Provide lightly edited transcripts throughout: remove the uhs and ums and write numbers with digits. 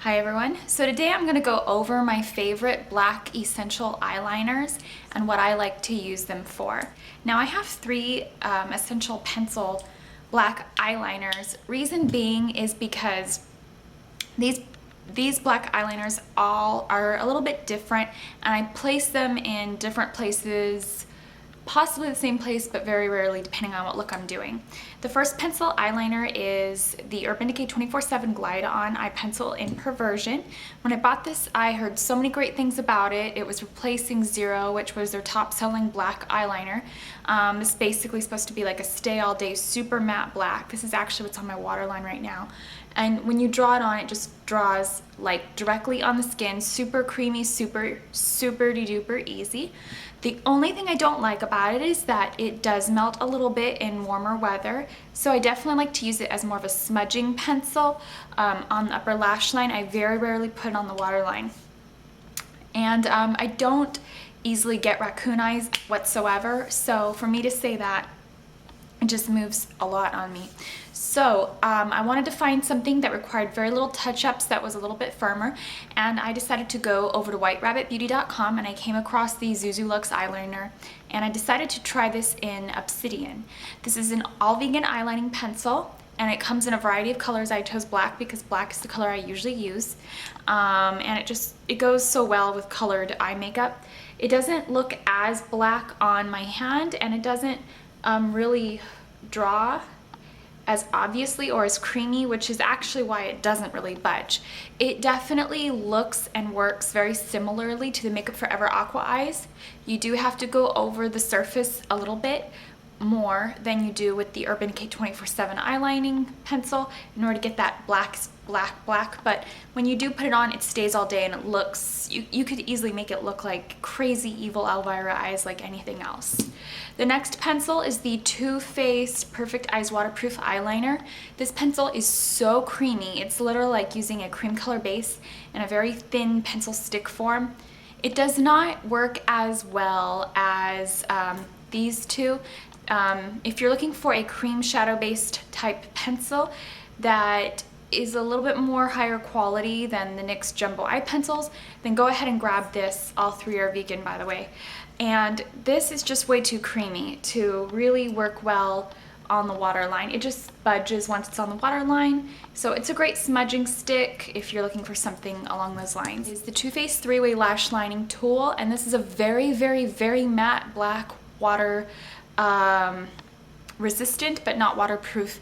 Hi everyone. So today I'm going to go over my favorite black essential eyeliners and what I like to use them for. Now I have three essential pencil black eyeliners. Reason being is because these black eyeliners all are a little bit different, and I place them in different places, possibly the same place, but very rarely depending on what look I'm doing. The first pencil eyeliner is the Urban Decay 24/7 Glide On Eye Pencil in Perversion. When I bought this, I heard so many great things about it. It was replacing Zero, which was their top selling black eyeliner. This is basically supposed to be like a stay all day super matte black. This is actually what's on my waterline right now. And when you draw it on, it just draws like directly on the skin, super creamy, super duper easy. The only thing I don't like about it is that it does melt a little bit in warmer weather, so I definitely like to use it as more of a smudging pencil on the upper lash line. I very rarely put it on the waterline. And I don't easily get raccoon eyes whatsoever, so for me to say that, it just moves a lot on me. So I wanted to find something that required very little touch-ups, that was a little bit firmer, and I decided to go over to whiterabbitbeauty.com and I came across the Zuzu Luxe eyeliner, and I decided to try this in Obsidian. This is an all-vegan eyelining pencil, and it comes in a variety of colors. I chose black because black is the color I usually use, and it goes so well with colored eye makeup. It doesn't look as black on my hand, and it doesn't really draw as obviously or as creamy, which is actually why it doesn't really budge. It definitely looks and works very similarly to the Makeup Forever Aqua Eyes. You do have to go over the surface a little bit more than you do with the Urban Decay 24/7 eyelining pencil in order to get that black, but when you do put it on, it stays all day, and it looks, you could easily make it look like crazy evil Elvira eyes like anything else. The next pencil is the Too Faced Perfect Eyes Waterproof Eyeliner. This pencil is so creamy. It's literally like using a cream color base in a very thin pencil stick form. It does not work as well as these two. If you're looking for a cream shadow based type pencil that is a little bit more higher quality than the NYX Jumbo Eye Pencils, then go ahead and grab this. All three are vegan, by the way. And this is just way too creamy to really work well on the waterline. It just budges once it's on the waterline. So it's a great smudging stick if you're looking for something along those lines. It's the Too Faced 3-Way Lash Lining Tool, and this is a very matte black water resistant but not waterproof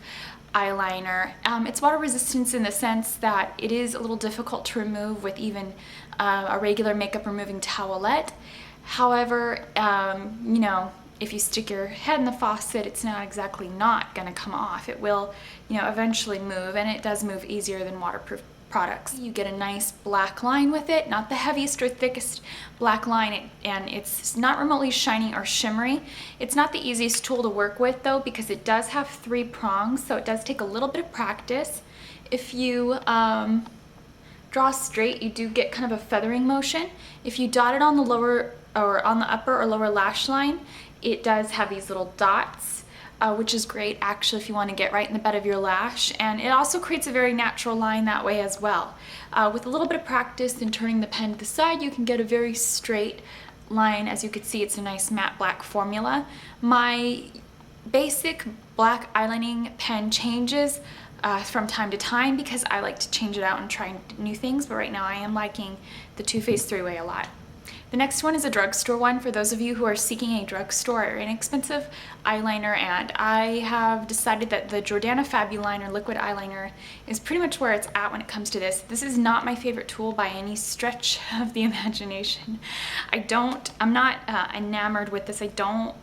eyeliner. It's water resistant in the sense that it is a little difficult to remove with even a regular makeup removing towelette. However, you know, if you stick your head in the faucet, it's not exactly not gonna come off. It will, you know, eventually move, and it does move easier than waterproof products. You get a nice black line with it, not the heaviest or thickest black line, and it's not remotely shiny or shimmery. It's not the easiest tool to work with though, because it does have 3 prongs, so it does take a little bit of practice. If you draw straight, you do get kind of a feathering motion. If you dot it on the lower or on the upper or lower lash line, it does have these little dots, which is great actually if you want to get right in the bed of your lash, and it also creates a very natural line that way as well. With a little bit of practice and turning the pen to the side, you can get a very straight line. As you can see, it's a nice matte black formula. My basic black eyelining pen changes from time to time because I like to change it out and try new things, but right now I am liking the Too Faced 3-Way a lot. The next one is a drugstore one for those of you who are seeking a drugstore or inexpensive eyeliner, and I have decided that the Jordana Fabuliner liquid eyeliner is pretty much where it's at when it comes to this. This is not my favorite tool by any stretch of the imagination. I'm not enamored with this. I'm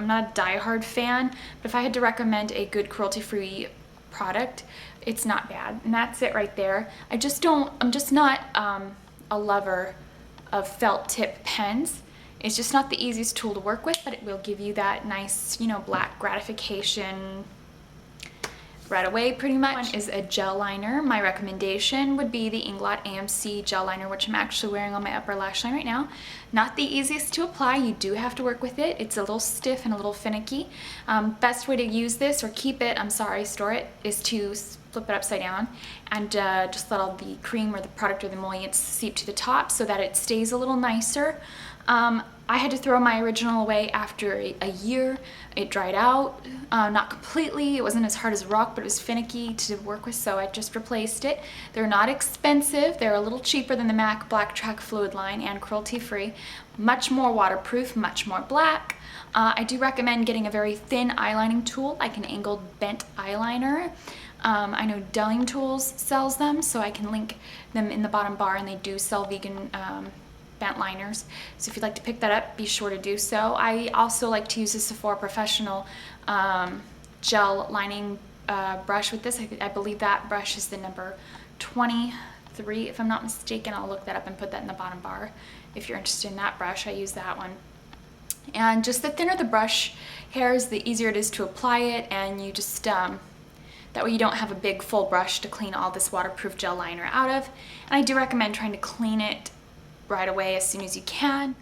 not a diehard fan, but if I had to recommend a good cruelty-free product, it's not bad, and that's it right there. I'm just not a lover of felt tip pens. It's just not the easiest tool to work with, but it will give you that nice, you know, black gratification right away pretty much. One is a gel liner. My recommendation would be the Inglot AMC Gel Liner, which I'm actually wearing on my upper lash line right now. Not the easiest to apply. You do have to work with it. It's a little stiff and a little finicky. Best way to use this, or keep it, store it, is to flip it upside down and just let all the cream or the product or the emollients seep to the top so that it stays a little nicer. I had to throw my original away after a year. It dried out, not completely. It wasn't as hard as rock, but it was finicky to work with, so I just replaced it. They're not expensive. They're a little cheaper than the MAC Black Track Fluid line and cruelty free. Much more waterproof, much more black. I do recommend getting a very thin eyelining tool, like an angled bent eyeliner. I know Delling Tools sells them, so I can link them in the bottom bar, and they do sell vegan bent liners. So if you'd like to pick that up, be sure to do so. I also like to use the Sephora Professional gel lining brush with this. I believe that brush is the number 23, if I'm not mistaken. I'll look that up and put that in the bottom bar. If you're interested in that brush, I use that one. And just the thinner the brush hairs, the easier it is to apply it, and you just that way you don't have a big full brush to clean all this waterproof gel liner out of. And I do recommend trying to clean it right away as soon as you can.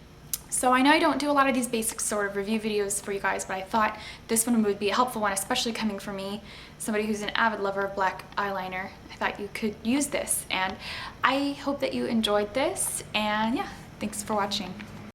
So I know I don't do a lot of these basic sort of review videos for you guys, but I thought this one would be a helpful one, especially coming from me, somebody who's an avid lover of black eyeliner. I thought you could use this, and I hope that you enjoyed this, and yeah, thanks for watching.